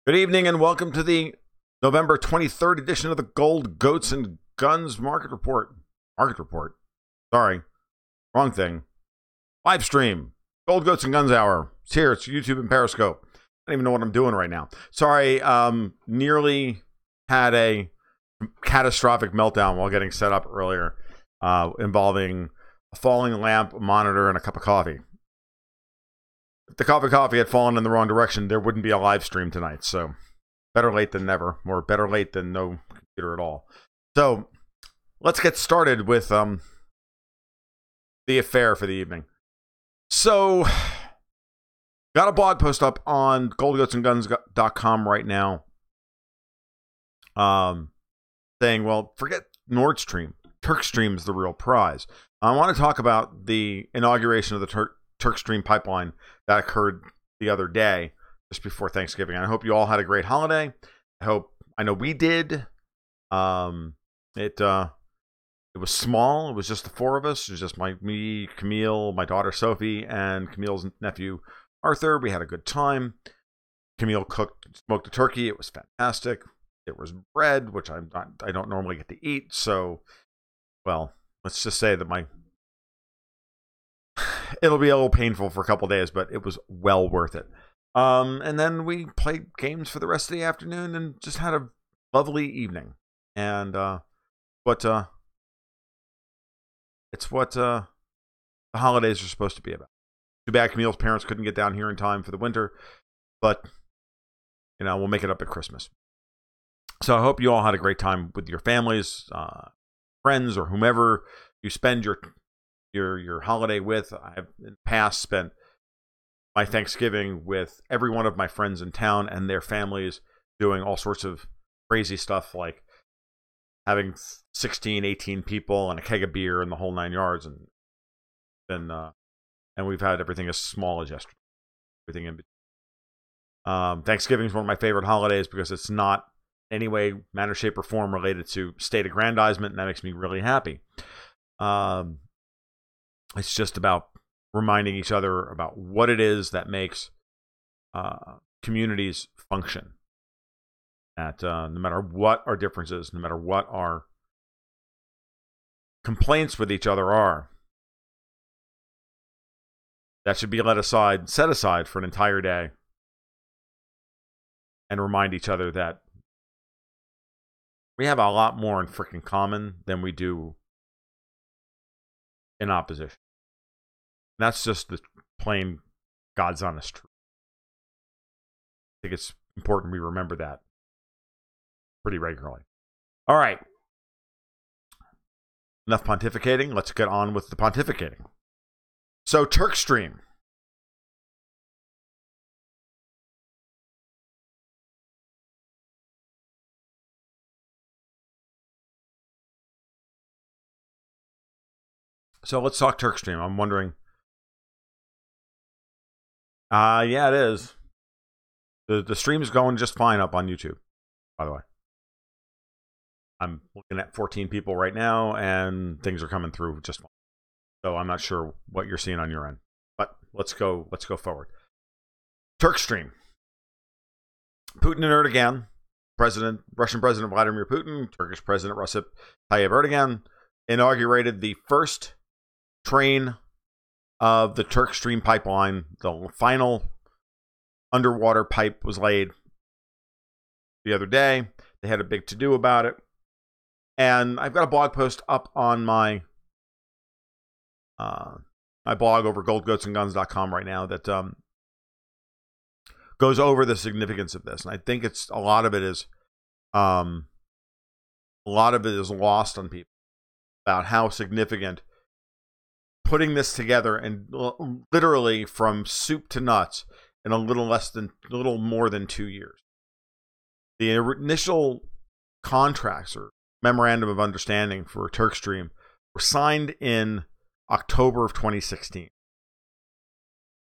Good evening and welcome to the November 23rd edition of the Gold Goats and Guns Market Report. Sorry, wrong thing. Live stream. Gold Goats and Guns Hour. It's here. It's YouTube and Periscope. I don't even know what I'm doing right now. Sorry, nearly had a catastrophic meltdown while getting set up earlier, involving a falling lamp, a monitor, and a cup of coffee. If the coffee had fallen in the wrong direction, there wouldn't be a live stream tonight. So better late than never, or better late than no computer at all. So let's get started with the affair for the evening. So got a blog post up on goldgoatsandguns.com right now, saying, well, forget Nord Stream. Turkstream is the real prize. I want to talk about the inauguration of the Turkstream pipeline that occurred the other day, just before Thanksgiving. I hope you all had a great holiday. I know we did. It was small. It was just the four of us. It was just me, Camille, my daughter Sophie, and Camille's nephew Arthur. We had a good time. Camille smoked a turkey. It was fantastic. There was bread, which I don't normally get to eat. So, well, let's just say that it'll be a little painful for a couple days, but it was well worth it. And then we played games for the rest of the afternoon and just had a lovely evening. And it's what the holidays are supposed to be about. Too bad Camille's parents couldn't get down here in time for the winter, but we'll make it up at Christmas. So I hope you all had a great time with your families, friends, or whomever you spend your holiday with. I've in the past spent my Thanksgiving with every one of my friends in town and their families, doing all sorts of crazy stuff, like having 16, 18 people and a keg of beer and the whole 9 yards. And we've had everything as small as yesterday. Everything in between. Thanksgiving is one of my favorite holidays because it's not in any way, manner, shape, or form related to state aggrandizement, and that makes me really happy. It's just about reminding each other about what it is that makes communities function. That no matter what our differences, no matter what our complaints with each other are, that should be set aside for an entire day, and remind each other that we have a lot more in freaking common than we do in opposition. And that's just the plain God's honest truth. I think it's important we remember that pretty regularly. All right. Enough pontificating. Let's get on with the pontificating. So, Turkstream. So let's talk Turkstream. I'm wondering. Yeah, it is. The stream is going just fine up on YouTube, by the way. I'm looking at 14 people right now, and things are coming through just fine. So I'm not sure what you're seeing on your end. But let's go forward. Turkstream. Putin and Erdogan. Russian President Vladimir Putin, Turkish President Recep Tayyip Erdogan inaugurated the first train of the Turkstream pipeline. The final underwater pipe was laid the other day. They had a big to-do about it. And I've got a blog post up on my blog over goldgoatsandguns.com right now that goes over the significance of this. And I think a lot of it is lost on people about how significant putting this together, and literally from soup to nuts, in a little more than 2 years. The initial contracts or memorandum of understanding for Turkstream were signed in October of 2016.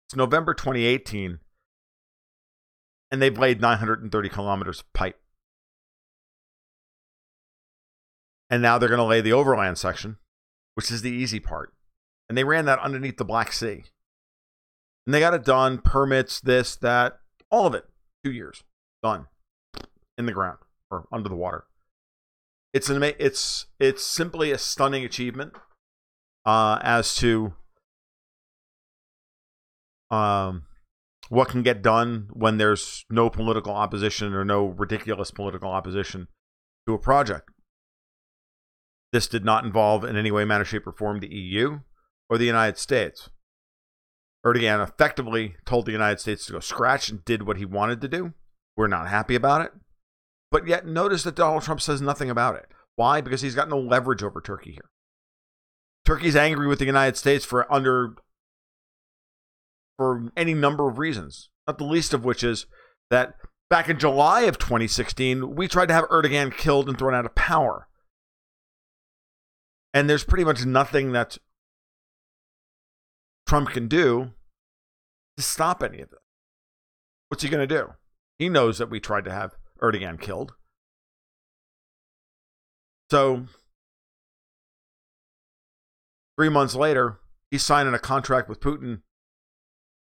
It's November 2018, and they've laid 930 kilometers of pipe. And now they're going to lay the overland section, which is the easy part. And they ran that underneath the Black Sea. And they got it done, permits, this, that, all of it, 2 years. Done. In the ground or under the water. It's simply a stunning achievement as to what can get done when there's no political opposition or no ridiculous political opposition to a project. This did not involve in any way, manner, shape, or form the EU or the United States. Erdogan effectively told the United States to go scratch and did what he wanted to do. We're not happy about it. But yet notice that Donald Trump says nothing about it. Why? Because he's got no leverage over Turkey here. Turkey's angry with the United States for any number of reasons, not the least of which is that back in July of 2016, we tried to have Erdogan killed and thrown out of power. And there's pretty much nothing that Trump can do to stop any of this. What's he going to do? He knows that we tried to have Erdogan killed. So 3 months later, he's signing a contract with Putin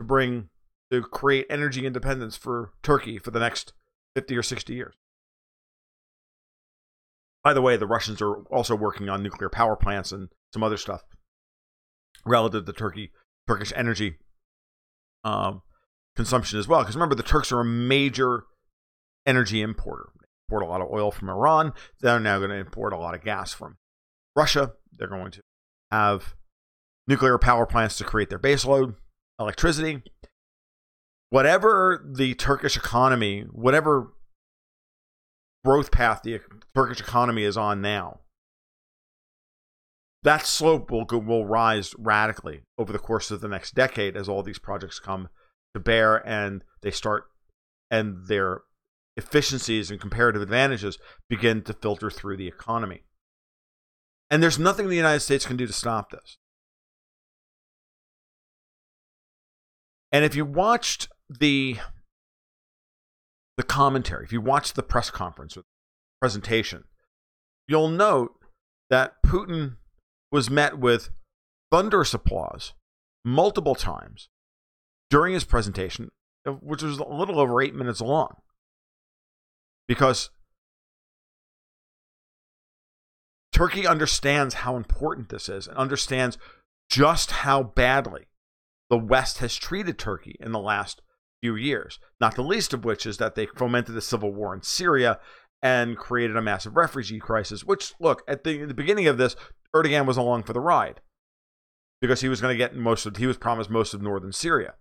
to create energy independence for Turkey for the next 50 or 60 years. By the way, the Russians are also working on nuclear power plants and some other stuff relative to Turkish energy consumption as well. Because remember, the Turks are a major energy importer. They import a lot of oil from Iran. They're now going to import a lot of gas from Russia. They're going to have nuclear power plants to create their baseload electricity. Whatever the Turkish economy, whatever growth path the Turkish economy is on now, that slope will rise radically over the course of the next decade as all these projects come to bear and their efficiencies and comparative advantages begin to filter through the economy. And there's nothing the United States can do to stop this. And if you watched the commentary, if you watched the press conference or presentation, you'll note that Putin was met with thunderous applause multiple times during his presentation, which was a little over 8 minutes long. Because Turkey understands how important this is and understands just how badly the West has treated Turkey in the last few years. Not the least of which is that they fomented a civil war in Syria and created a massive refugee crisis, which, look, at the beginning of this, Erdogan was along for the ride because he was going to get he was promised most of northern Syria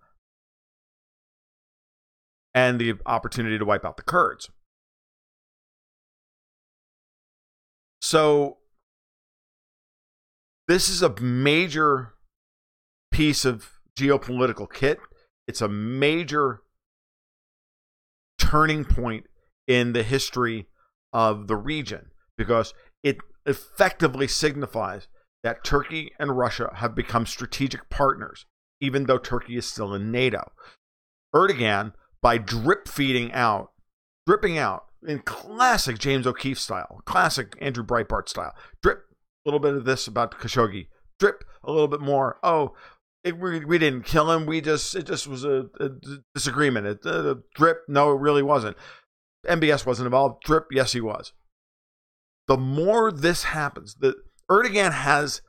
and the opportunity to wipe out the Kurds. So this is a major piece of geopolitical kit. It's a major turning point in the history of the region because it effectively signifies that Turkey and Russia have become strategic partners, even though Turkey is still in NATO. Erdogan, by dripping out in classic James O'Keefe style, classic Andrew Breitbart style, drip a little bit of this about Khashoggi, drip a little bit more. Oh, we didn't kill him. It just was a disagreement. Drip, no, it really wasn't. MBS wasn't involved. Drip, yes, he was. The more this happens, Erdogan has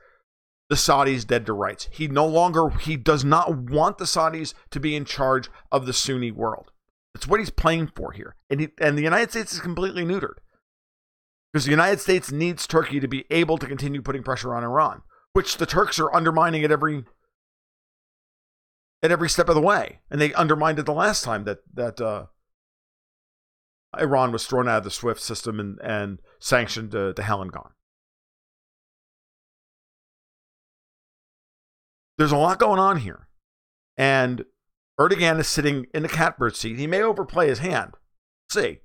the Saudis dead to rights. He does not want the Saudis to be in charge of the Sunni world. That's what he's playing for here. And the United States is completely neutered. Because the United States needs Turkey to be able to continue putting pressure on Iran, which the Turks are undermining at every step of the way. And they undermined it the last time that Iran was thrown out of the SWIFT system and sanctioned to hell and gone. There's a lot going on here. And Erdogan is sitting in the catbird seat. He may overplay his hand. See.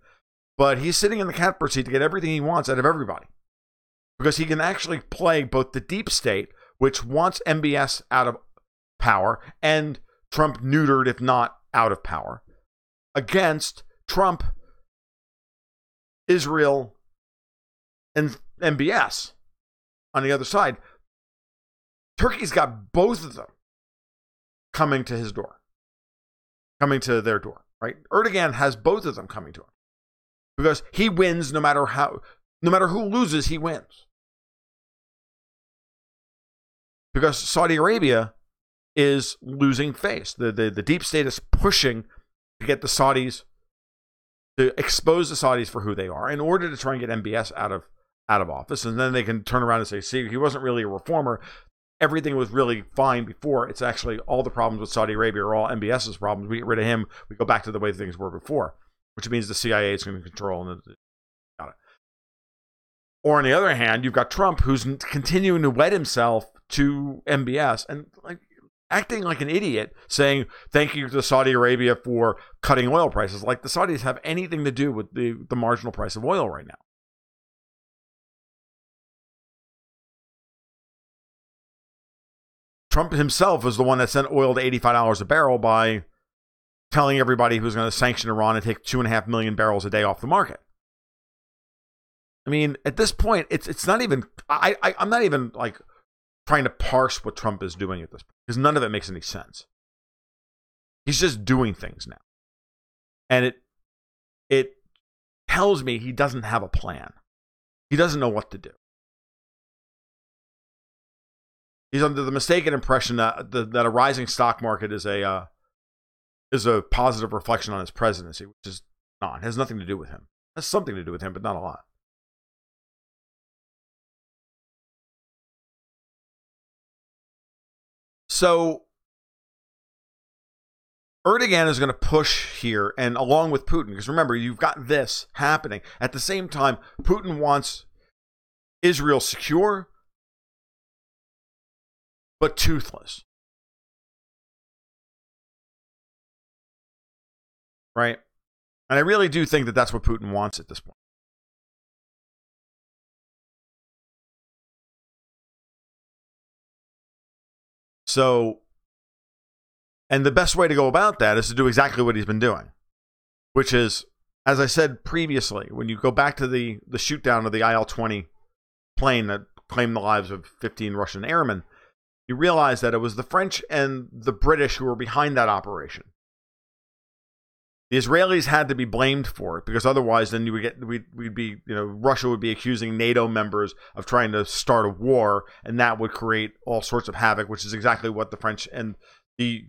But he's sitting in the catbird seat to get everything he wants out of everybody. Because he can actually play both the deep state, which wants MBS out of power, and Trump neutered, if not out of power, against Trump, Israel, and MBS on the other side. Turkey's got both of them coming to his door, coming to their door, right? Erdogan has both of them coming to him. because he wins no matter who loses, he wins. Because Saudi Arabia is losing face. The deep state is pushing to get the Saudis, to expose the Saudis for who they are in order to try and get MBS out of office. And then they can turn around and say, see, he wasn't really a reformer. Everything was really fine before. It's actually all the problems with Saudi Arabia are all MBS's problems. We get rid of him. We go back to the way things were before, which means the CIA is going to control. Got it. Or on the other hand, you've got Trump, who's continuing to wed himself to MBS and like acting like an idiot, saying thank you to Saudi Arabia for cutting oil prices. Like the Saudis have anything to do with the marginal price of oil right now. Trump himself was the one that sent oil to $85 a barrel by telling everybody who's going to sanction Iran and take 2.5 million barrels a day off the market. I mean, at this point, it's not even. I'm not even like trying to parse what Trump is doing at this point, because none of it makes any sense. He's just doing things now, and it tells me he doesn't have a plan. He doesn't know what to do. He's under the mistaken impression that that a rising stock market is a positive reflection on his presidency, which is not. It has nothing to do with him. It has something to do with him, but not a lot. So Erdogan is going to push here, and along with Putin, because remember, you've got this happening. At the same time, Putin wants Israel secure, but toothless. Right? And I really do think that that's what Putin wants at this point. So, and the best way to go about that is to do exactly what he's been doing, which is, as I said previously, when you go back to the shoot down of the IL-20 plane that claimed the lives of 15 Russian airmen, you realize that it was the French and the British who were behind that operation. The Israelis had to be blamed for it, because otherwise then Russia would be accusing NATO members of trying to start a war, and that would create all sorts of havoc, which is exactly what the French and the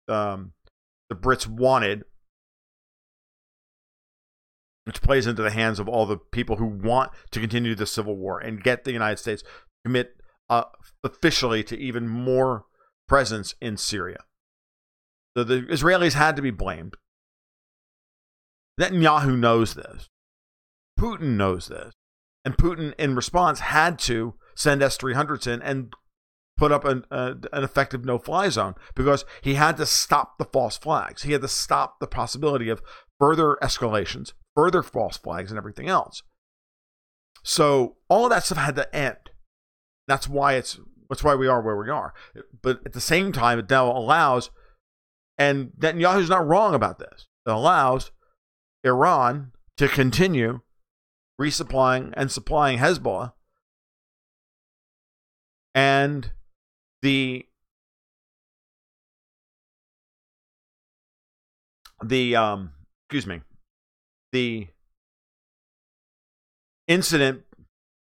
Brits wanted, which plays into the hands of all the people who want to continue the civil war and get the United States to commit officially to even more presence in Syria. So the Israelis had to be blamed. Netanyahu knows this. Putin knows this. And Putin, in response, had to send S-300s in and put up an effective no-fly zone, because he had to stop the false flags. He had to stop the possibility of further escalations, further false flags, and everything else. So all of that stuff had to end. That's why we are where we are. But at the same time, it now allows, and Netanyahu's not wrong about this, it allows Iran to continue resupplying and supplying Hezbollah, and the incident,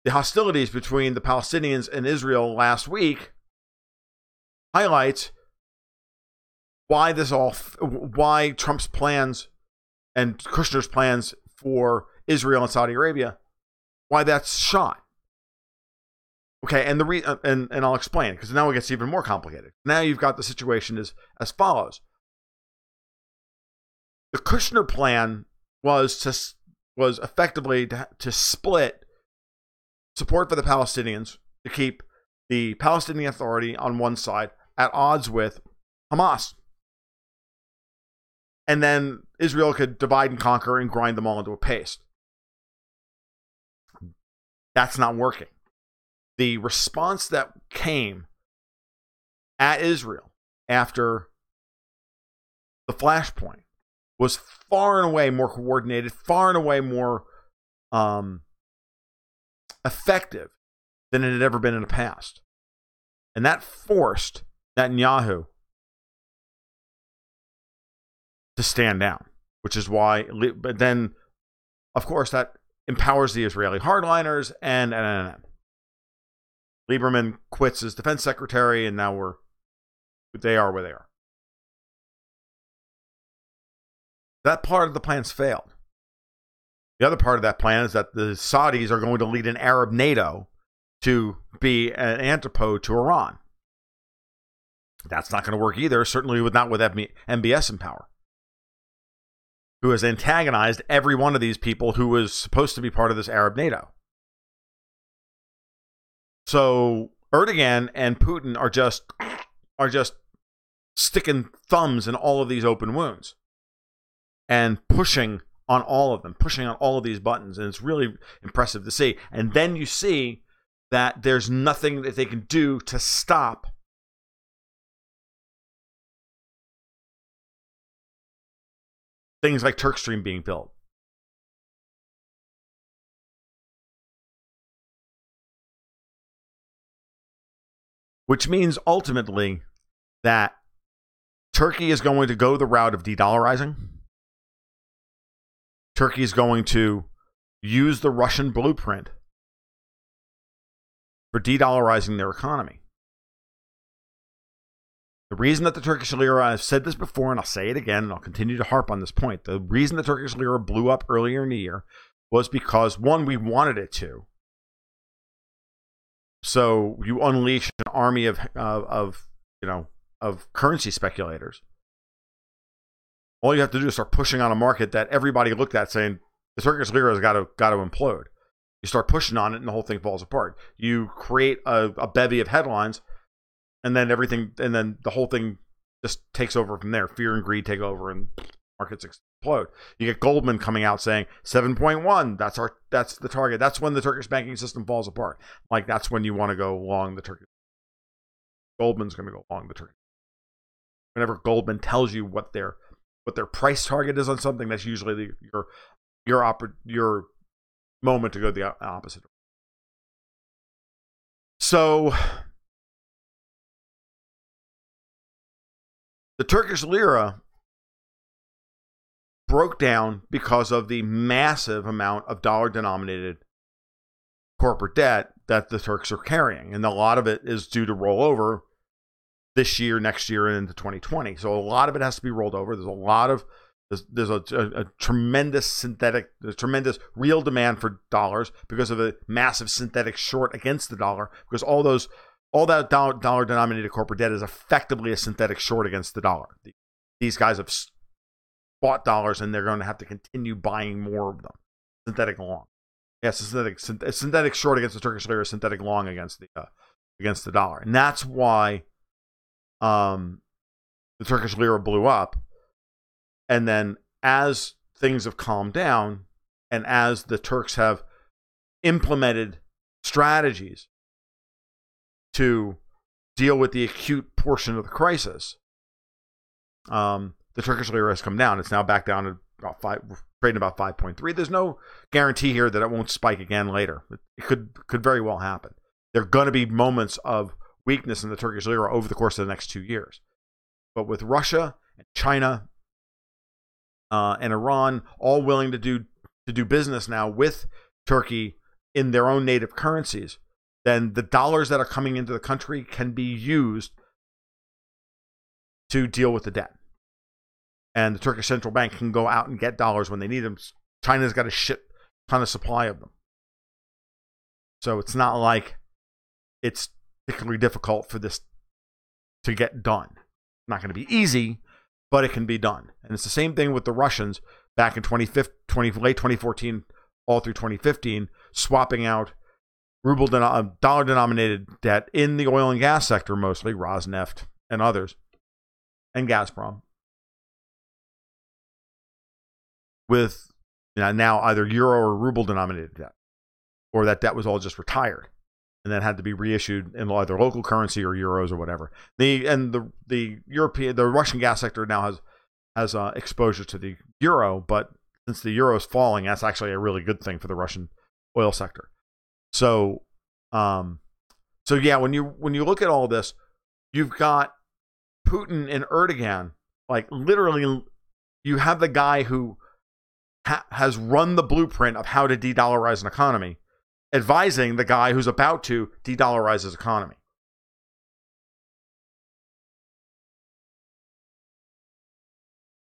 the hostilities between the Palestinians and Israel last week highlights why Trump's plans and Kushner's plans for Israel and Saudi Arabia, why that's shot. Okay, and and I'll explain, because now it gets even more complicated. Now you've got the situation as follows. The Kushner plan was effectively to split support for the Palestinians, to keep the Palestinian Authority on one side at odds with Hamas. And then Israel could divide and conquer and grind them all into a paste. That's not working. The response that came at Israel after the flashpoint was far and away more coordinated, far and away more effective than it had ever been in the past. And that forced Netanyahu to stand down, which is why, but then of course, that empowers the Israeli hardliners, and. Lieberman quits as defense secretary, and now they are where they are. That part of the plan's failed. The other part of that plan is that the Saudis are going to lead an Arab NATO to be an antipode to Iran. That's not going to work either, certainly not with MBS in power, who has antagonized every one of these people who was supposed to be part of this Arab NATO. So Erdogan and Putin are just sticking thumbs in all of these open wounds and pushing on all of them, pushing on all of these buttons. And it's really impressive to see. And then you see that there's nothing that they can do to stop things like Turkstream being built. Which means ultimately that Turkey is going to go the route of de-dollarizing. Turkey is going to use the Russian blueprint for de-dollarizing their economy. The reason that the Turkish lira, I've said this before and I'll say it again and I'll continue to harp on this point. The reason the Turkish lira blew up earlier in the year was because, one, we wanted it to. So you unleash an army of currency speculators. All you have to do is start pushing on a market that everybody looked at saying the Turkish lira has got to implode. You start pushing on it and the whole thing falls apart. You create a bevy of headlines and then the whole thing just takes over from there. Fear and greed take over and markets explode. You get Goldman coming out saying 7.1, that's the target. That's when the Turkish banking system falls apart. Like, that's when you want to go along the Turkish. Goldman's going to go along the Turkish. Whenever Goldman tells you what their price target is on something, that's usually your moment to go the opposite. So the Turkish lira broke down because of the massive amount of dollar-denominated corporate debt that the Turks are carrying. And a lot of it is due to roll over this year, next year, and into 2020. So a lot of it has to be rolled over. There's a tremendous real demand for dollars because of a massive synthetic short against the dollar, because all that dollar-denominated corporate debt is effectively a synthetic short against the dollar. These guys have bought dollars and they're going to have to continue buying more of them. Synthetic long. Yes, synthetic short against the Turkish lira, synthetic long against the dollar. And that's why the Turkish lira blew up. And then as things have calmed down and as the Turks have implemented strategies to deal with the acute portion of the crisis, the Turkish lira has come down. It's now back down to trading about 5.3. There's no guarantee here that it won't spike again later. It could very well happen. There are going to be moments of weakness in the Turkish lira over the course of the next 2 years. But with Russia and China and Iran all willing to do business now with Turkey in their own native currencies, then the dollars that are coming into the country can be used to deal with the debt. And the Turkish central bank can go out and get dollars when they need them. China's got a shit ton of supply of them. So it's not like it's particularly difficult for this to get done. Not going to be easy, but it can be done. And it's the same thing with the Russians back in late 2014, all through 2015, swapping out dollar-denominated debt in the oil and gas sector, mostly Rosneft and others, and Gazprom, with now either euro or ruble denominated debt, or that debt was all just retired and then had to be reissued in either local currency or euros or whatever. The Russian gas sector now has exposure to the euro, but since the euro is falling, that's actually a really good thing for the Russian oil sector. So yeah, when you look at all this, you've got Putin and Erdogan, like literally, you have the guy who has run the blueprint of how to de-dollarize an economy, advising the guy who's about to de-dollarize his economy.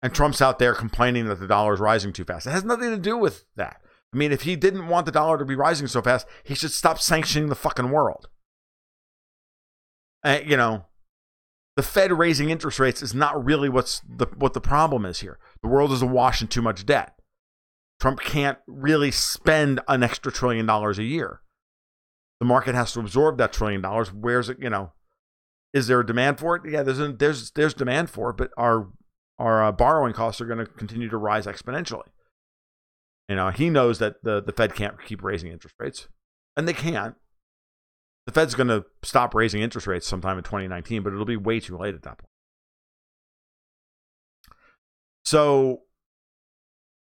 And Trump's out there complaining that the dollar is rising too fast. It has nothing to do with that. I mean, if he didn't want the dollar to be rising so fast, he should stop sanctioning the fucking world. You know, the Fed raising interest rates is not really what the problem is here. The world is awash in too much debt. Trump can't really spend an extra $1 trillion a year. The market has to absorb that $1 trillion. Where's it? You know, is there a demand for it? Yeah, there's demand for it, but our borrowing costs are going to continue to rise exponentially. You know, he knows that the Fed can't keep raising interest rates, and they can't. The Fed's going to stop raising interest rates sometime in 2019, but it'll be way too late at that point. So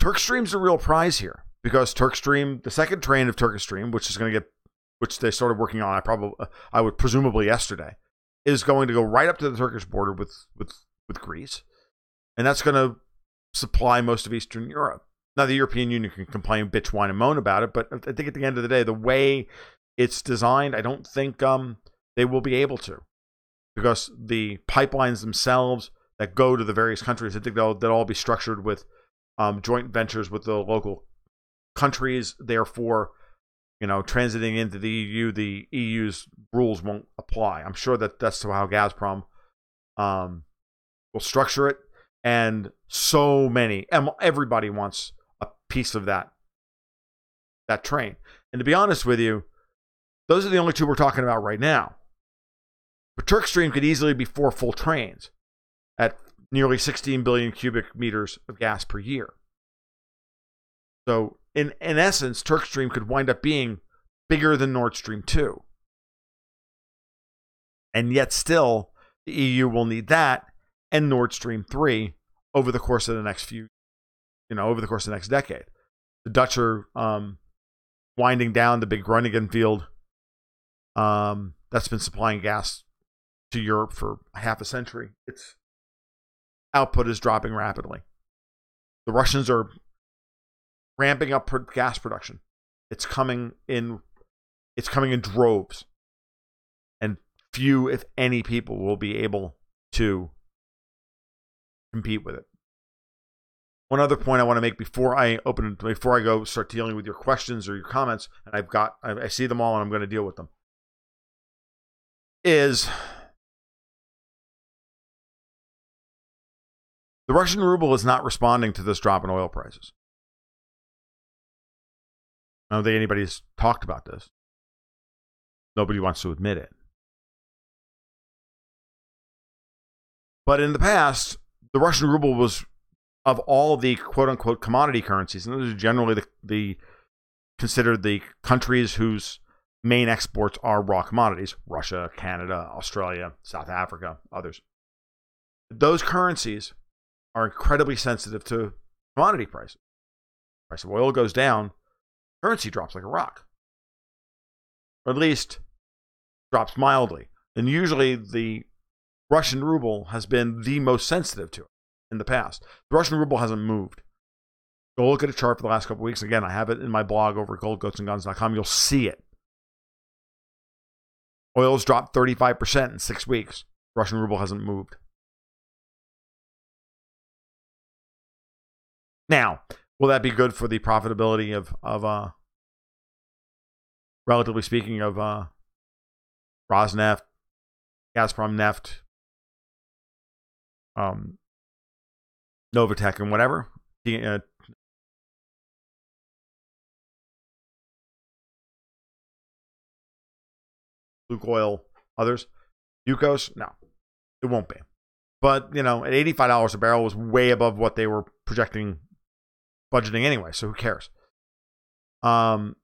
Turkstream's a real prize here, because Turkstream, the second train of Turkstream, which they started working on, I would presumably yesterday, is going to go right up to the Turkish border with Greece, and that's going to supply most of Eastern Europe. Now, the European Union can complain, bitch, whine, and moan about it, but I think at the end of the day, the way it's designed, I don't think they will be able to, because the pipelines themselves that go to the various countries, I think they'll all be structured with joint ventures with the local countries. Therefore, you know, transiting into the EU, the EU's rules won't apply. I'm sure that's how Gazprom will structure it, and everybody wants a piece of that train. And to be honest with you, those are the only two we're talking about right now. But Turkstream could easily be 4 full trains at nearly 16 billion cubic meters of gas per year. So in essence, Turkstream could wind up being bigger than Nord Stream 2. And yet still, the EU will need that and Nord Stream 3 over the course of the next decade. The Dutch are winding down the big Groningen field that's been supplying gas to Europe for half a century. Its output is dropping rapidly. The Russians are ramping up gas production. It's coming in droves, and few, if any, people will be able to compete with it. One other point I want to make before I go start dealing with your questions or your comments, and I see them all and I'm going to deal with them, is the Russian ruble is not responding to this drop in oil prices. I don't think anybody's talked about this. Nobody wants to admit it. But in the past, the Russian ruble was, of all the quote-unquote commodity currencies, and those are generally considered the countries whose main exports are raw commodities: Russia, Canada, Australia, South Africa, others. Those currencies are incredibly sensitive to commodity prices. The price of oil goes down, currency drops like a rock. Or at least drops mildly. And usually the Russian ruble has been the most sensitive to it in the past. The Russian ruble hasn't moved. Go look at a chart for the last couple of weeks. Again, I have it in my blog over at goldgoatsandguns.com. You'll see it. Oil's dropped 35% in 6 weeks. Russian ruble hasn't moved. Now, will that be good for the profitability of relatively speaking, of Rosneft, Gazprom Neft, Novatek, and whatever? Lukoil, others? Yukos? No, it won't be. But, at $85 a barrel was way above what they were projecting, budgeting anyway, so who cares? But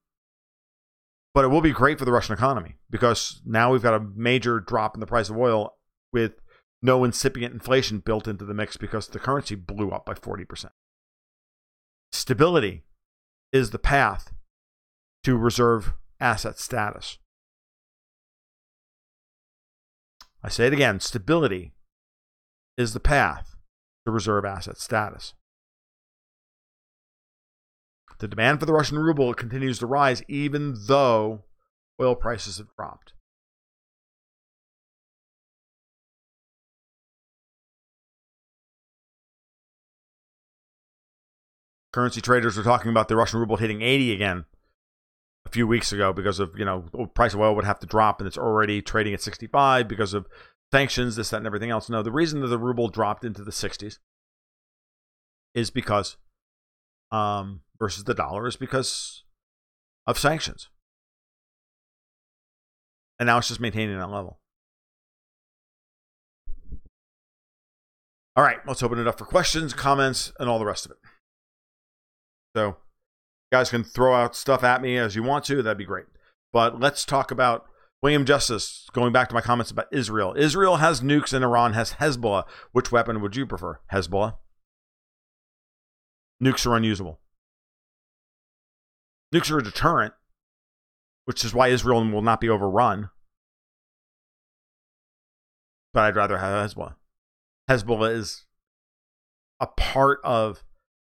it will be great for the Russian economy, because now we've got a major drop in the price of oil with no incipient inflation built into the mix because the currency blew up by 40%. Stability is the path to reserve asset status. I say it again, stability is the path to reserve asset status. the demand for the Russian ruble continues to rise even though oil prices have dropped. Currency traders were talking about the Russian ruble hitting 80 again a few weeks ago because of, the price of oil would have to drop, and it's already trading at 65 because of sanctions, this, that, and everything else. No, the reason that the ruble dropped into the 60s is because, versus the dollar, is because of sanctions. And now it's just maintaining that level. All right, let's open it up for questions, comments, and all the rest of it. So, you guys can throw out stuff at me as you want to. That'd be great. But let's talk about William Justice, going back to my comments about Israel. Israel has nukes and Iran has Hezbollah. Which weapon would you prefer? Hezbollah? Nukes are unusable. Nukes are a deterrent, which is why Israel will not be overrun. But I'd rather have Hezbollah. Hezbollah is a part of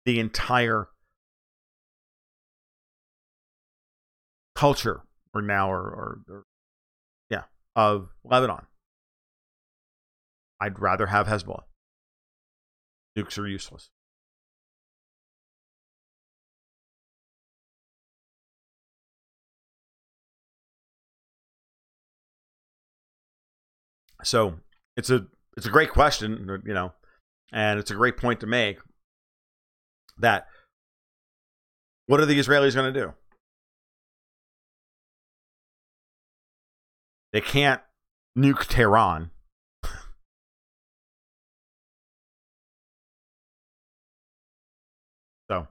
the entire culture of Lebanon. I'd rather have Hezbollah. Nukes are useless. So it's a great question, and it's a great point to make that what are the Israelis going to do? They can't nuke Tehran. So,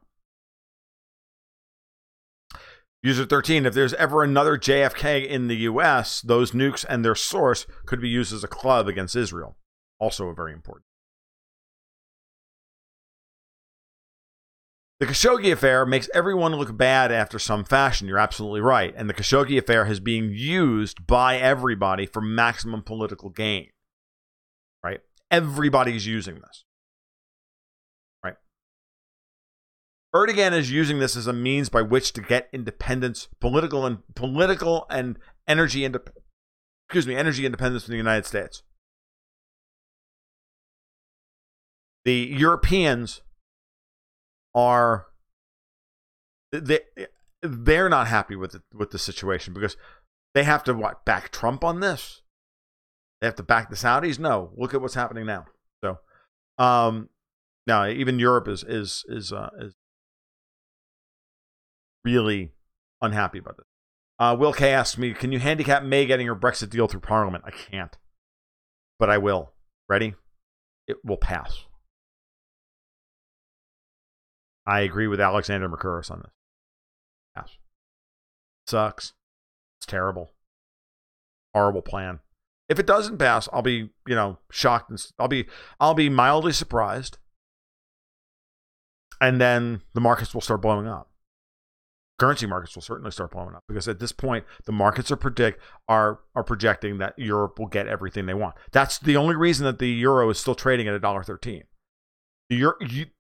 User 13, if there's ever another JFK in the U.S., those nukes and their source could be used as a club against Israel. Also very important. The Khashoggi affair makes everyone look bad after some fashion. You're absolutely right. And the Khashoggi affair is being used by everybody for maximum political gain. Right? Everybody's using this. Right? Erdogan is using this as a means by which to get independence, political and energy independence from the United States. The Europeans they're not happy with the situation because they have to back Trump on this. They have to back the Saudis. No, look at what's happening now. So, now even Europe is really unhappy about this. Will K asks me, can you handicap May getting her Brexit deal through Parliament? I can't, but I will. Ready? It will pass. I agree with Alexander Mercouris on this. Yes. Sucks. It's terrible. Horrible plan. If it doesn't pass, I'll be, shocked, and I'll be mildly surprised. And then the markets will start blowing up. Currency markets will certainly start blowing up because at this point, the markets are projecting that Europe will get everything they want. That's the only reason that the euro is still trading at $1.13.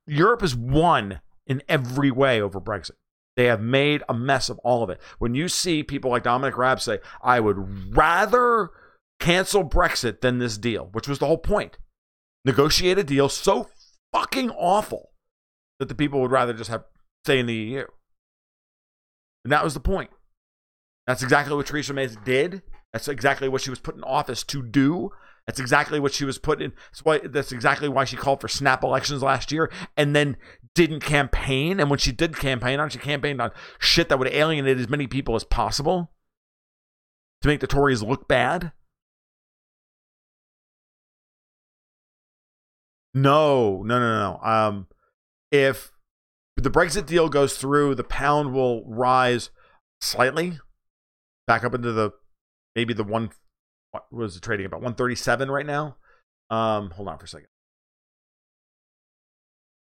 Europe has won in every way over Brexit. They have made a mess of all of it. When you see people like Dominic Raab say, I would rather cancel Brexit than this deal, which was the whole point. Negotiate a deal so fucking awful that the people would rather just stay in the EU. And that was the point. That's exactly what Theresa May did. That's exactly what she was put in office to do. That's exactly what she was put in. That's exactly why she called for snap elections last year and then didn't campaign. And when she did campaign she campaigned on shit that would alienate as many people as possible to make the Tories look bad. No. If the Brexit deal goes through, the pound will rise slightly back up into maybe the one. What was it trading about? 137 right now. Hold on for a second.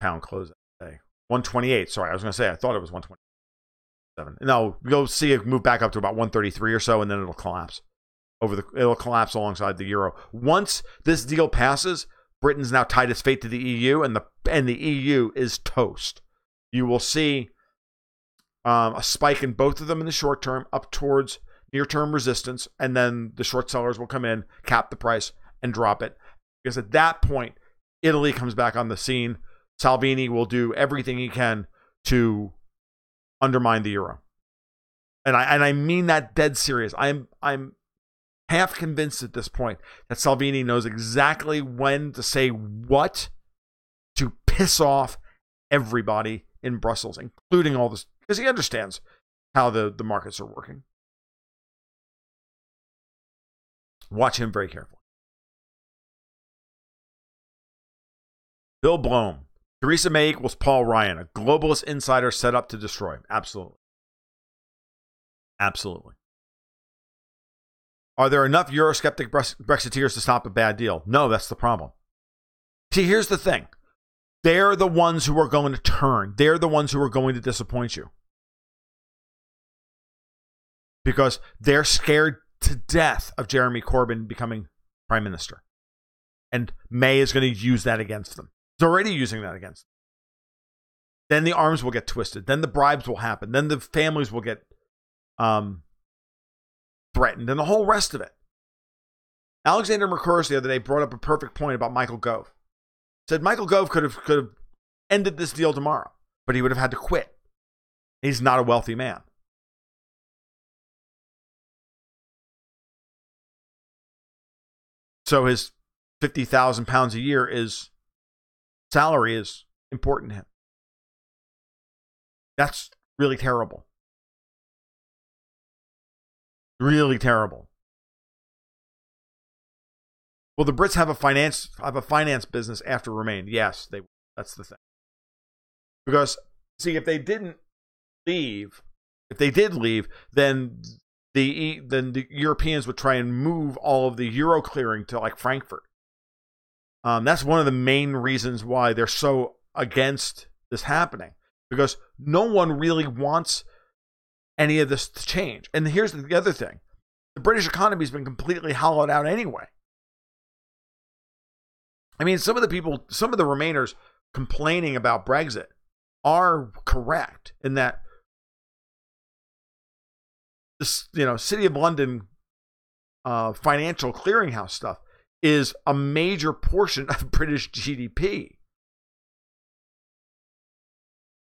Pound close that day. 128. Sorry, I was going to say I thought it was 127. No, you'll see it move back up to about 133 or so, and then it'll collapse. It'll collapse alongside the euro. Once this deal passes, Britain's now tied its fate to the EU, and the EU is toast. You will see a spike in both of them in the short term up towards near-term resistance, and then the short sellers will come in, cap the price, and drop it. Because at that point, Italy comes back on the scene. Salvini will do everything he can to undermine the euro. And I mean that dead serious. I'm half convinced at this point that Salvini knows exactly when to say what to piss off everybody in Brussels, including all this, because he understands how the markets are working. Watch him very carefully. Bill Blom. Theresa May equals Paul Ryan, a globalist insider set up to destroy him. Absolutely. Absolutely. Are there enough Eurosceptic Brexiteers to stop a bad deal? No, that's the problem. See, here's the thing. They're the ones who are going to turn. They're the ones who are going to disappoint you. Because they're scared to death of Jeremy Corbyn becoming prime minister. And May is going to use that against them. It's already using that against them. Then the arms will get twisted. Then the bribes will happen. Then the families will get threatened, and the whole rest of it. Alexander Mercouris the other day brought up a perfect point about Michael Gove. Said Michael Gove could have ended this deal tomorrow, but he would have had to quit. He's not a wealthy man. So his £50,000 a year salary is important to him. That's really terrible. Really terrible. Well, the Brits have a finance business after Remain. Yes, that's the thing. Because see, if they did leave, then the Europeans would try and move all of the euro clearing to like Frankfurt. That's one of the main reasons why they're so against this happening, because no one really wants any of this to change. And here's the other thing. The British economy has been completely hollowed out anyway. I mean, some of the Remainers complaining about Brexit are correct in that this, City of London financial clearinghouse stuff is a major portion of British GDP.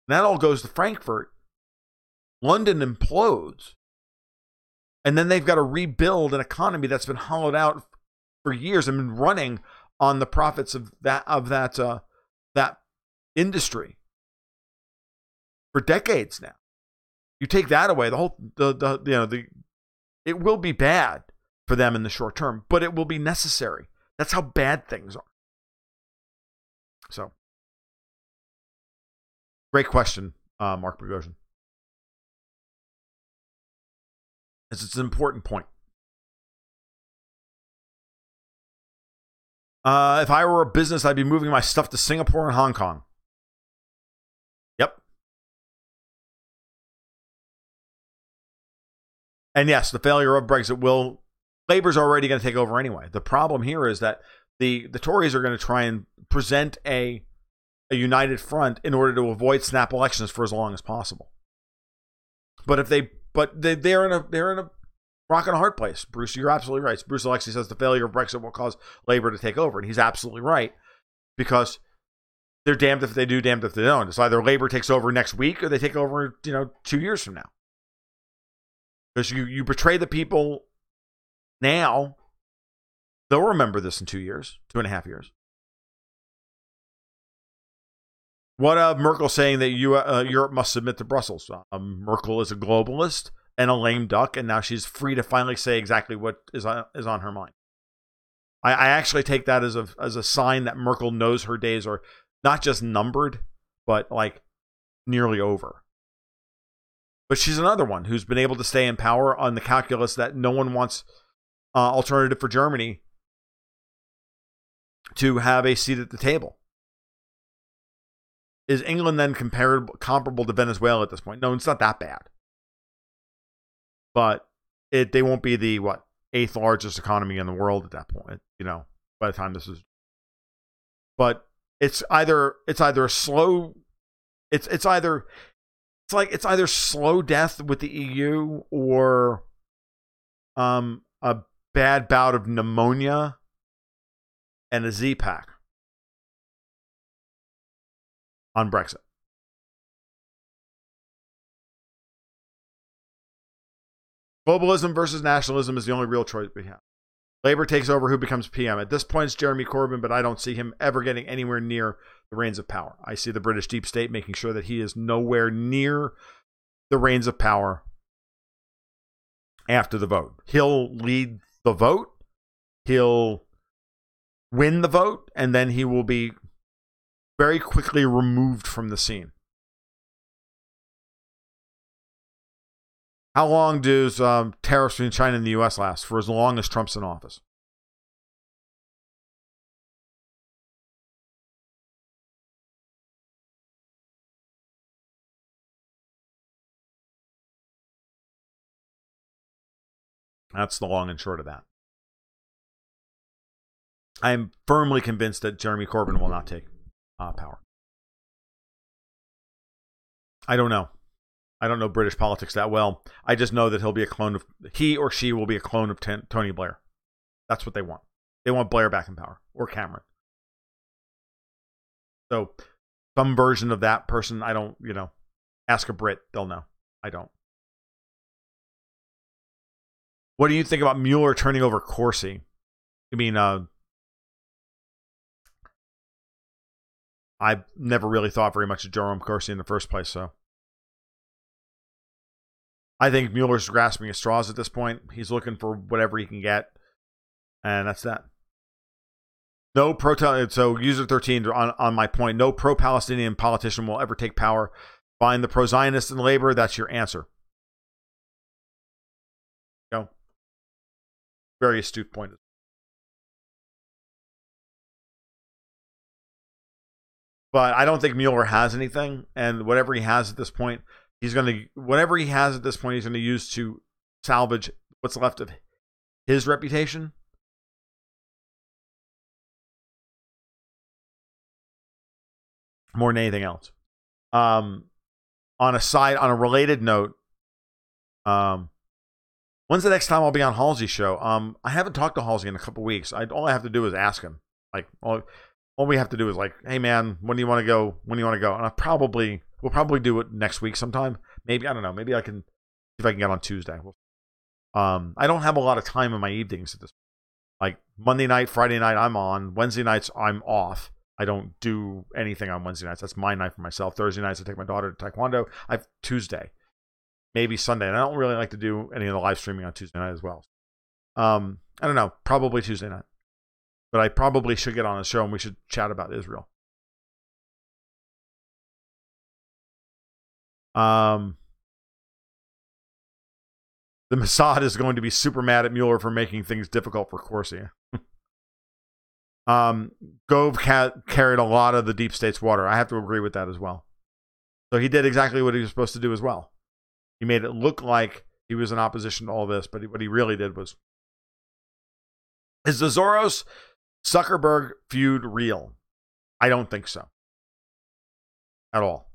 And that all goes to Frankfurt. London implodes. And then they've got to rebuild an economy that's been hollowed out for years and been running on the profits of that industry for decades now. You take that away, it will be bad for them in the short term, but it will be necessary. That's how bad things are. So, great question, Mark Bogosian. It's an important point. If I were a business, I'd be moving my stuff to Singapore and Hong Kong. Yep. And yes, the failure of Brexit Labour's already going to take over anyway. The problem here is that the Tories are going to try and present a united front in order to avoid snap elections for as long as possible. But they're in a rock and a hard place. Bruce, you're absolutely right. Bruce Alexie says the failure of Brexit will cause Labour to take over, and he's absolutely right, because they're damned if they do, damned if they don't. It's either Labour takes over next week or they take over, 2 years from now. Because you betray the people now, they'll remember this in 2 years, 2.5 years. What of Merkel saying that Europe must submit to Brussels? Merkel is a globalist and a lame duck, and now she's free to finally say exactly what is on her mind. I actually take that as a sign that Merkel knows her days are not just numbered, but like nearly over. But she's another one who's been able to stay in power on the calculus that no one wants alternative for Germany to have a seat at the table. Is England then comparable to Venezuela at this point? No, it's not that bad. But they won't be the 8th largest economy in the world at that point, by the time this is. But it's either a slow, it's either It's like it's either slow death with the EU or a bad bout of pneumonia and a Z-pack on Brexit. Globalism versus nationalism is the only real choice we have. Labour takes over, who becomes PM. At this point, it's Jeremy Corbyn, but I don't see him ever getting anywhere near the reins of power. I see the British deep state making sure that he is nowhere near the reins of power after the vote. He'll lead the vote. He'll win the vote, and then he will be very quickly removed from the scene. How long does tariffs between China and the U.S. last? For as long as Trump's in office. That's the long and short of that. I am firmly convinced that Jeremy Corbyn will not take power. I don't know. I don't know British politics that well. I just know that he or she will be a clone of Tony Blair. That's what they want. They want Blair back in power, or Cameron. So some version of that person, I don't, ask a Brit, they'll know. I don't. What do you think about Mueller turning over Corsi? I mean, I've never really thought very much of Jerome Corsi in the first place, so. I think Mueller's grasping at straws at this point. He's looking for whatever he can get, and that's that. No so user 13 on my point, no pro-Palestinian politician will ever take power. Find the pro-Zionists in labor, that's your answer. Very astute point. But I don't think Mueller has anything, and whatever he has at this point, he's going to use to salvage what's left of his reputation. More than anything else. On a related note, when's the next time I'll be on Halsey's show? I haven't talked to Halsey in a couple weeks. All I have to do is ask him. Like, all we have to do is like, hey man, when do you want to go? When do you want to go? And we'll probably do it next week sometime. Maybe, I don't know. Maybe I can see if I can get on Tuesday. I don't have a lot of time in my evenings at this point. Like Monday night, Friday night, I'm on. Wednesday nights, I'm off. I don't do anything on Wednesday nights. That's my night for myself. Thursday nights, I take my daughter to Taekwondo. I have Tuesday. Maybe Sunday. And I don't really like to do any of the live streaming on Tuesday night as well. I don't know. Probably Tuesday night. But I probably should get on a show and we should chat about Israel. The Mossad is going to be super mad at Mueller for making things difficult for Corsi. Gove carried a lot of the deep state's water. I have to agree with that as well. So he did exactly what he was supposed to do as well. He made it look like he was in opposition to all this, but what he really did was... Is the Soros-Zuckerberg feud real? I don't think so. At all.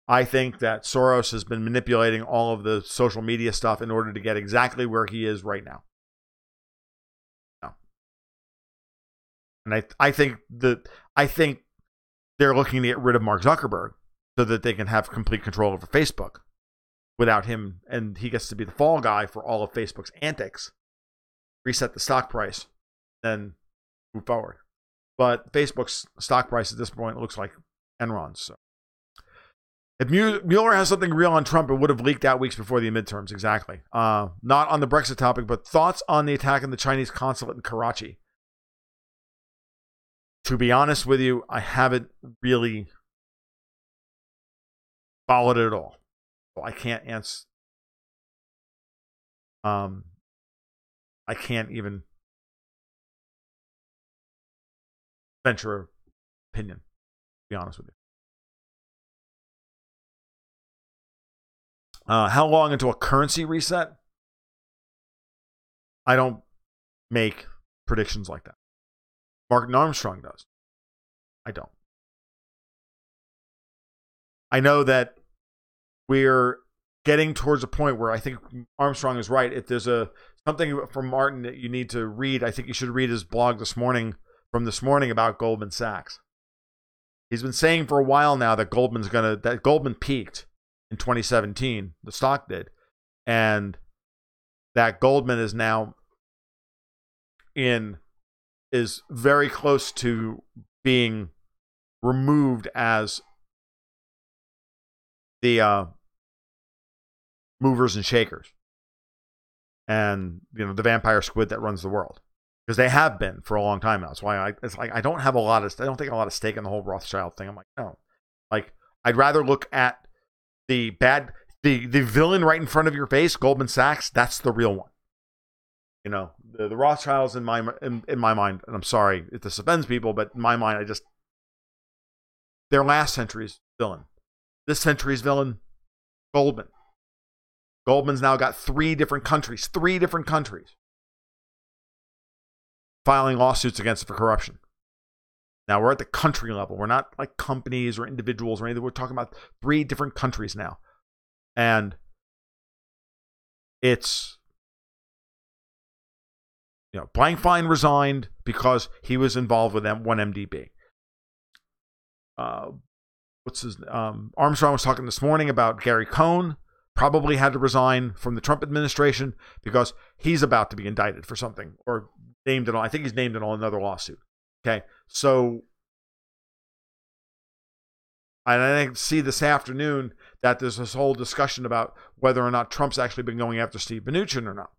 I think that Soros has been manipulating all of the social media stuff in order to get exactly where he is right now. No. And I think they're looking to get rid of Mark Zuckerberg so that they can have complete control over Facebook without him, and he gets to be the fall guy for all of Facebook's antics. Reset the stock price, then move forward. But Facebook's stock price at this point looks like Enron's. So. If Mueller has something real on Trump, it would have leaked out weeks before the midterms. Exactly. Not on the Brexit topic, but thoughts on the attack on the Chinese consulate in Karachi. To be honest with you, I haven't really followed it at all. So I can't answer. I can't even venture an opinion, to be honest with you. How long into a currency reset? I don't make predictions like that. Martin Armstrong does. I don't. I know that we're getting towards a point where I think Armstrong is right. If there's something from Martin that you need to read, I think you should read his blog this morning about Goldman Sachs. He's been saying for a while now that Goldman peaked in 2017, the stock did, and that Goldman is now is very close to being removed as the movers and shakers, and the vampire squid that runs the world, because they have been for a long time now. That's why I don't take a lot of stake in the whole Rothschild thing. I'm like, no, like I'd rather look at the villain right in front of your face, Goldman Sachs. That's the real one. The Rothschilds in my mind, and I'm sorry if this offends people, but in my mind, they're last century's villain. This century's villain, Goldman. Goldman's now got three different countries filing lawsuits against it for corruption. Now we're at the country level. We're not like companies or individuals or anything. We're talking about 3 different countries now. And it's, Blankfein resigned because he was involved with 1MDB. Armstrong was talking this morning about Gary Cohn, probably had to resign from the Trump administration because he's about to be indicted for something, or I think he's named in another lawsuit. Okay, so I see this afternoon that there's this whole discussion about whether or not Trump's actually been going after Steve Mnuchin or not.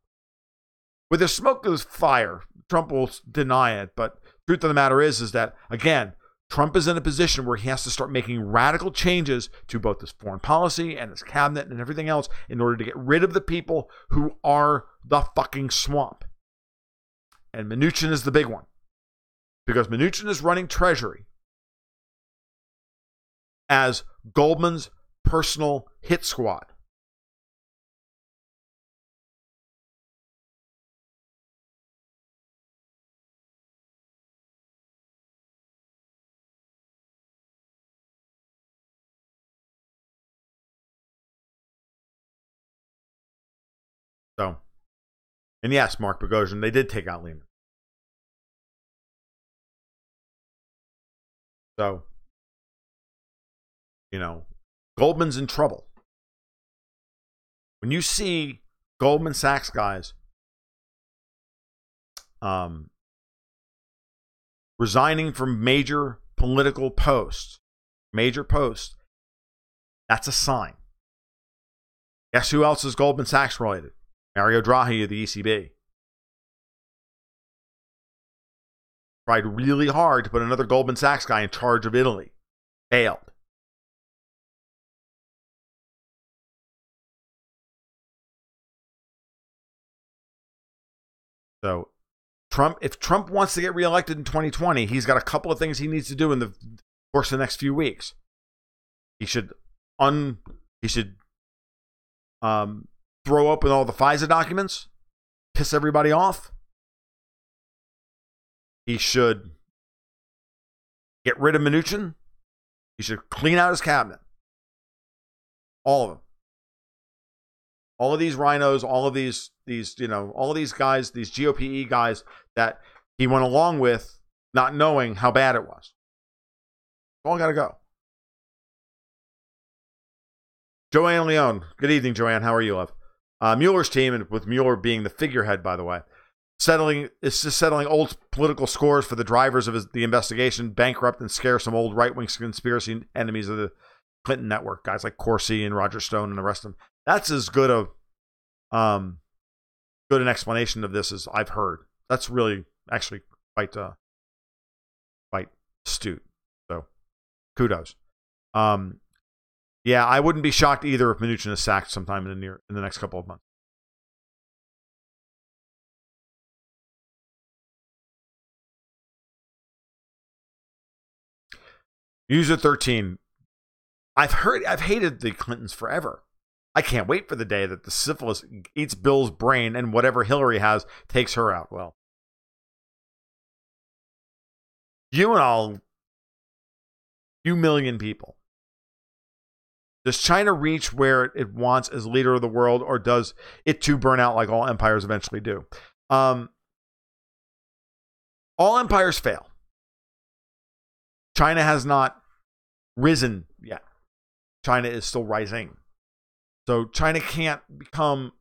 With the smoke, there's fire. Trump will deny it, but truth of the matter is that, again, Trump is in a position where he has to start making radical changes to both his foreign policy and his cabinet and everything else in order to get rid of the people who are the fucking swamp. And Mnuchin is the big one, because Mnuchin is running Treasury as Goldman's personal hit squad. So, and yes, Mark Bogosian, they did take out Lehman. So, Goldman's in trouble. When you see Goldman Sachs guys resigning from major political posts, that's a sign. Guess who else is Goldman Sachs related? Mario Draghi of the ECB. Tried really hard to put another Goldman Sachs guy in charge of Italy. Failed. So, if Trump wants to get reelected in 2020, he's got a couple of things he needs to do in the course of the next few weeks. He should throw open all the FISA documents, piss everybody off. He should get rid of Mnuchin. He should clean out his cabinet. All of them. All of these rhinos, all of these guys, these GOPE guys that he went along with, not knowing how bad it was. All got to go. Joanne Leone. Good evening, Joanne. How are you, love? Mueller's team, and with Mueller being the figurehead, by the way, settling old political scores for the drivers of the investigation, bankrupt and scare some old right-wing conspiracy enemies of the Clinton network, guys like Corsi and Roger Stone and the rest of them. That's as good an explanation of this as I've heard. That's really actually quite astute. So kudos. Yeah, I wouldn't be shocked either if Mnuchin is sacked sometime in the next couple of months. User 13. I've hated the Clintons forever. I can't wait for the day that the syphilis eats Bill's brain and whatever Hillary has takes her out. Well, you million people Does China reach where it wants as leader of the world, or does it too burn out like all empires eventually do? All empires fail. China has not risen yet. China is still rising. So China can't become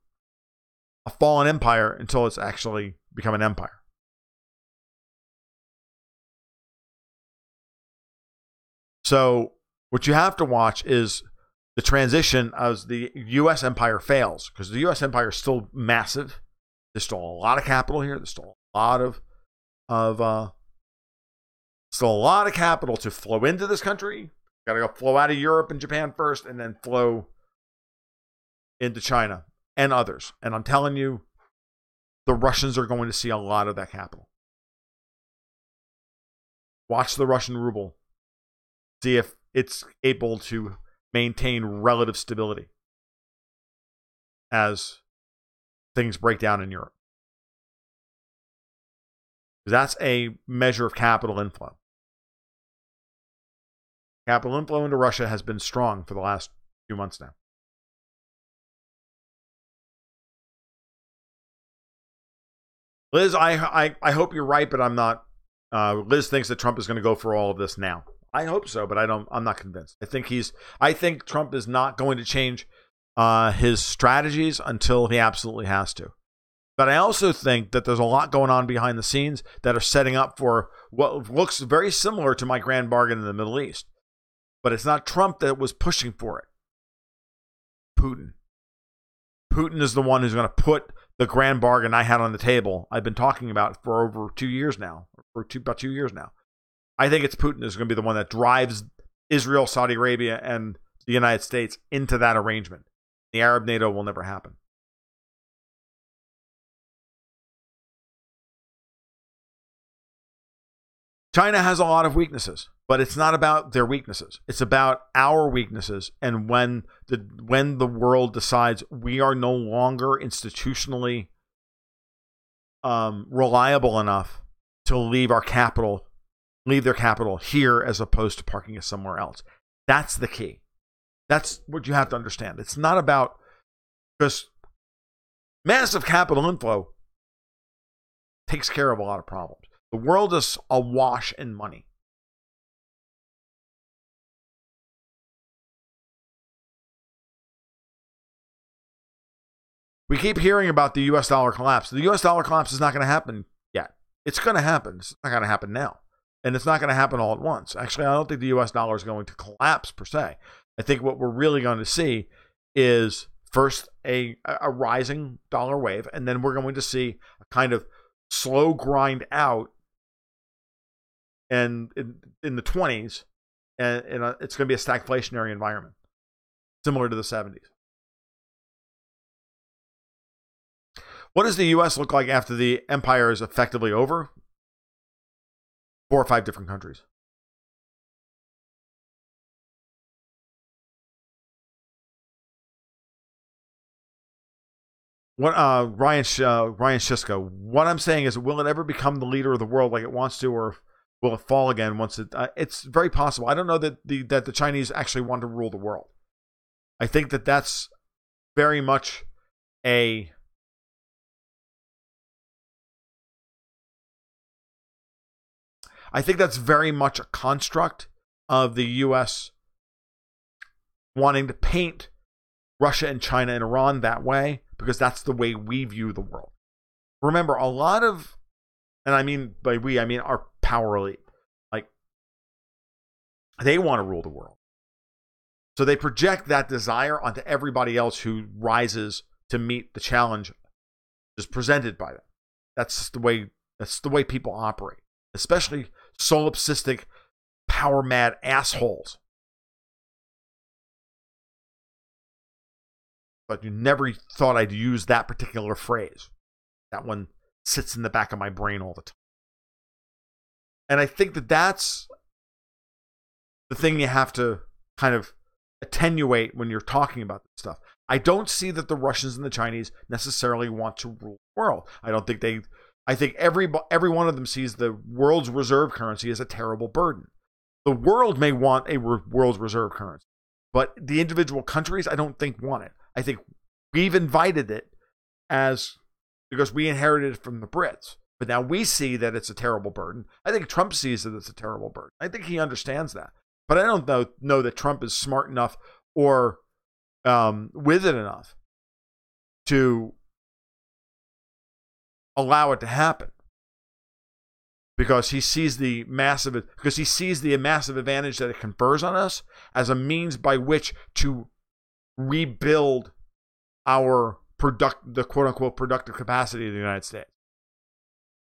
a fallen empire until it's actually become an empire. So what you have to watch is the transition as the U.S. empire fails, because the U.S. empire is still massive. There's still a lot of capital here. There's still a lot of capital to flow into this country. Got to go flow out of Europe and Japan first, and then flow into China and others. And I'm telling you, the Russians are going to see a lot of that capital. Watch the Russian ruble. See if it's able to maintain relative stability as things break down in Europe. That's a measure of capital inflow. Capital inflow into Russia has been strong for the last few months now. Liz, I hope you're right, but I'm not. Liz thinks that Trump is going to go for all of this now. I hope so, but I'm not convinced. I think Trump is not going to change his strategies until he absolutely has to. But I also think that there's a lot going on behind the scenes that are setting up for what looks very similar to my grand bargain in the Middle East. But it's not Trump that was pushing for it. Putin. Putin is the one who's going to put the grand bargain I had on the table. I've been talking about for over 2 years now, about 2 years now. I think it's Putin who's going to be the one that drives Israel, Saudi Arabia, and the United States into that arrangement. The Arab NATO will never happen. China has a lot of weaknesses, but it's not about their weaknesses. It's about our weaknesses. And when the world decides we are no longer institutionally reliable enough to leave their capital here as opposed to parking it somewhere else. That's the key. That's what you have to understand. It's not about, because massive capital inflow takes care of a lot of problems. The world is awash in money. We keep hearing about the US dollar collapse. The US dollar collapse is not going to happen yet. It's going to happen. It's not going to happen now. And it's not going to happen all at once. Actually, I don't think the US dollar is going to collapse per se. I think what we're really going to see is first a rising dollar wave, and then we're going to see a kind of slow grind out and in the 20s, and it's going to be a stagflationary environment, similar to the 70s. What does the U.S. look like after the empire is effectively over? 4 or 5 different countries. What Ryan Shisko? What I'm saying is, will it ever become the leader of the world like it wants to, or will it fall again once it? It's very possible. I don't know that the Chinese actually want to rule the world. I think that that's very much a. I think that's very much a construct of the U.S. wanting to paint Russia and China and Iran that way, because that's the way we view the world. Remember, a lot of, and I mean by we, I mean our power elite, like, they want to rule the world. So they project that desire onto everybody else who rises to meet the challenge just presented by them. That's the way people operate, especially solipsistic, power-mad assholes. But you never thought I'd use that particular phrase. That one sits in the back of my brain all the time. And I think that that's the thing you have to kind of attenuate when you're talking about this stuff. I don't see that the Russians and the Chinese necessarily want to rule the world. I think every one of them sees the world's reserve currency as a terrible burden. The world may want a world's reserve currency. But the individual countries, I don't think want it. I think we've invited it because we inherited it from the Brits. But now we see that it's a terrible burden. I think Trump sees that it's a terrible burden. I think he understands that. But I don't know that Trump is smart enough or with it enough to allow it to happen. Because he sees the massive advantage that it confers on us as a means by which to rebuild the quote unquote productive capacity of the United States.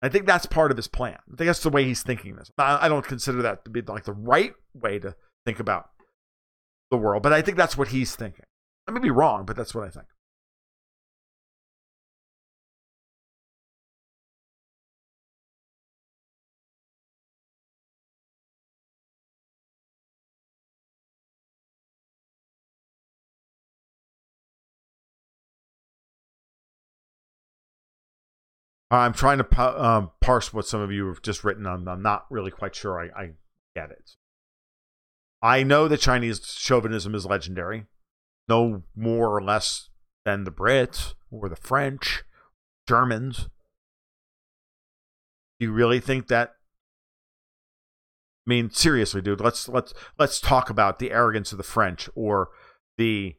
I think that's part of his plan. I think that's the way he's thinking this. I don't consider that to be like the right way to think about the world, but I think that's what he's thinking. I may be wrong, but that's what I think. I'm trying to parse what some of you have just written. I'm not really quite sure I get it. I know that Chinese chauvinism is legendary, no more or less than the Brits or the French, Germans. Do you really think that? I mean, seriously, dude. Let's talk about the arrogance of the French or the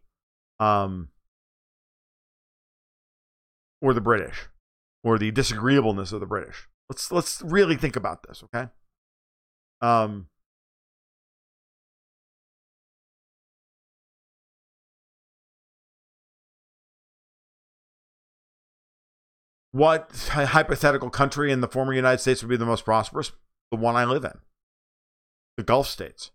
British. Or the disagreeableness of the British. Let's really think about this, okay? What hypothetical country in the former United States would be the most prosperous? The one I live in. The Gulf states.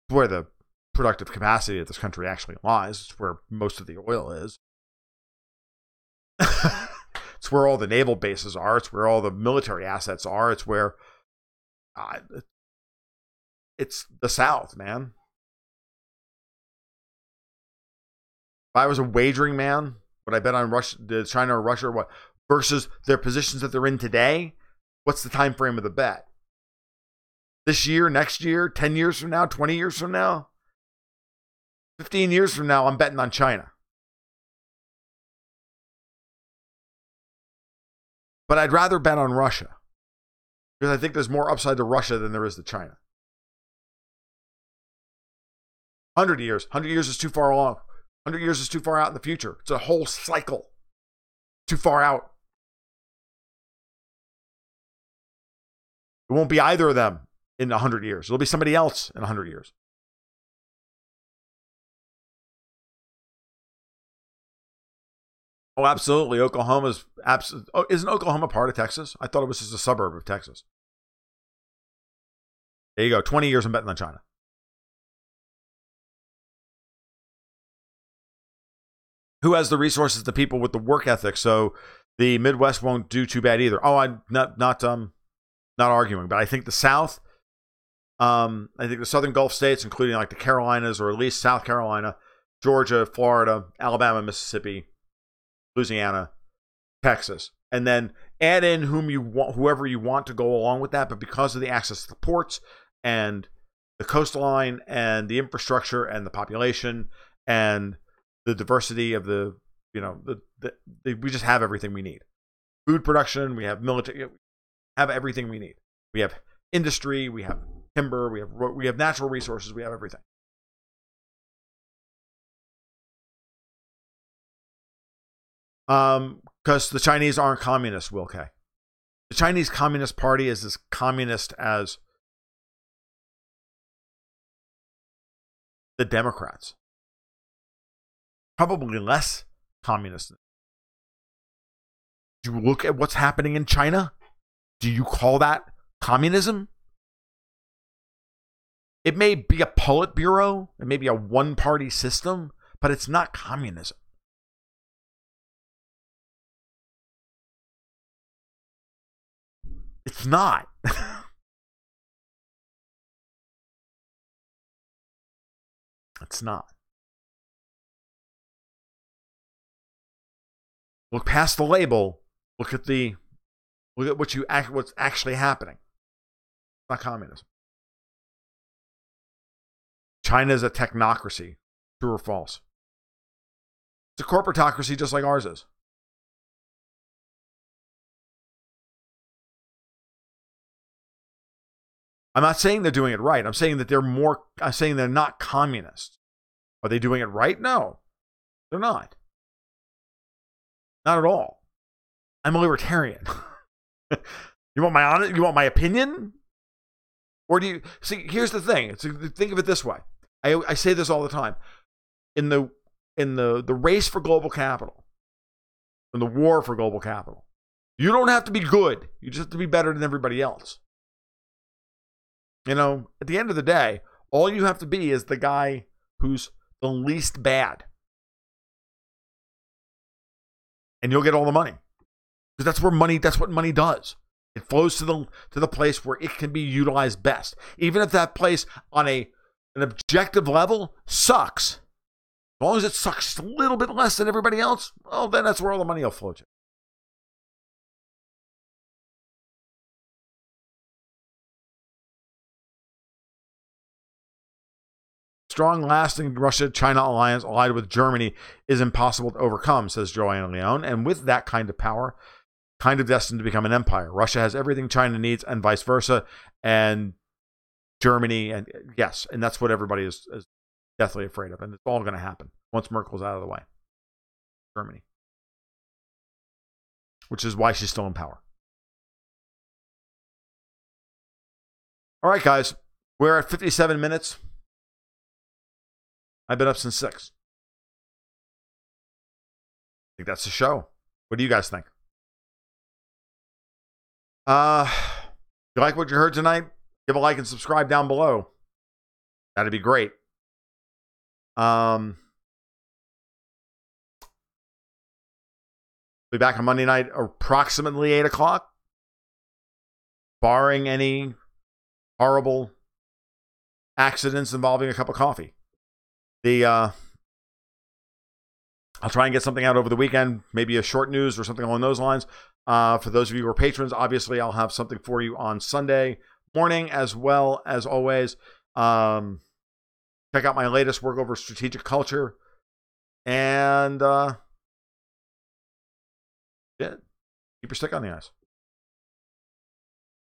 Where the productive capacity of this country actually lies. It's where most of the oil is. It's where all the naval bases are. It's where all the military assets are. It's where it's the South, man. If I was a wagering man, would I bet on China or Russia or what? Versus their positions that they're in today? What's the time frame of the bet? This year, next year, 10 years from now, 20 years from now? 15 years from now, I'm betting on China. But I'd rather bet on Russia. Because I think there's more upside to Russia than there is to China. 100 years. 100 years is too far along. 100 years is too far out in the future. It's a whole cycle. Too far out. It won't be either of them in 100 years. It'll be somebody else in 100 years. Oh, absolutely. Oklahoma's absolutely. Oh, isn't Oklahoma part of Texas? I thought it was just a suburb of Texas. There you go. 20 years I'm betting on China. Who has the resources? The people with the work ethic. So the Midwest won't do too bad either. Oh, I'm not arguing, but I think the South. I think the Southern Gulf states, including like the Carolinas or at least South Carolina, Georgia, Florida, Alabama, Mississippi, Louisiana, Texas, and then add in whoever you want to go along with that. But because of the access to the ports and the coastline and the infrastructure and the population and the diversity of we just have everything we need. Food production, we have military, we have everything we need. We have industry, we have timber, we have natural resources, we have everything. Because the Chinese aren't communists, Will K. The Chinese Communist Party is as communist as the Democrats. Probably less communist. Do you look at what's happening in China? Do you call that communism? It may be a Politburo, it may be a one-party system, but it's not communism. It's not. It's not. Look past the label. Look at what's actually happening. It's not communism. China is a technocracy. True or false? It's a corporatocracy just like ours is. I'm not saying they're doing it right. I'm saying that I'm saying they're not communists. Are they doing it right? No, they're not. Not at all. I'm a libertarian. You want my opinion? Or do you see? Here's the thing. Think of it this way. I say this all the time. In the race for global capital, in the war for global capital, you don't have to be good. You just have to be better than everybody else. At the end of the day, all you have to be is the guy who's the least bad, and you'll get all the money. Because that's what money does. It flows to the place where it can be utilized best. Even if that place on an objective level sucks. As long as it sucks a little bit less than everybody else, well, then that's where all the money will flow to. Strong, lasting Russia-China alliance allied with Germany is impossible to overcome, says Joanna Leone. And with that kind of power, kind of destined to become an empire. Russia has everything China needs and vice versa. And Germany, and yes, and that's what everybody is deathly afraid of. And it's all going to happen once Merkel's out of the way. Germany. Which is why she's still in power. All right, guys. We're at 57 minutes. I've been up since 6. I think that's the show. What do you guys think? If you like what you heard tonight, give a like and subscribe down below. That'd be great. Be back on Monday night, approximately 8 o'clock. Barring any horrible accidents involving a cup of coffee. I'll try and get something out over the weekend, maybe a short news or something along those lines. For those of you who are patrons, obviously I'll have something for you on Sunday morning, as well as always. Check out my latest work over strategic culture. And yeah, keep your stick on the ice.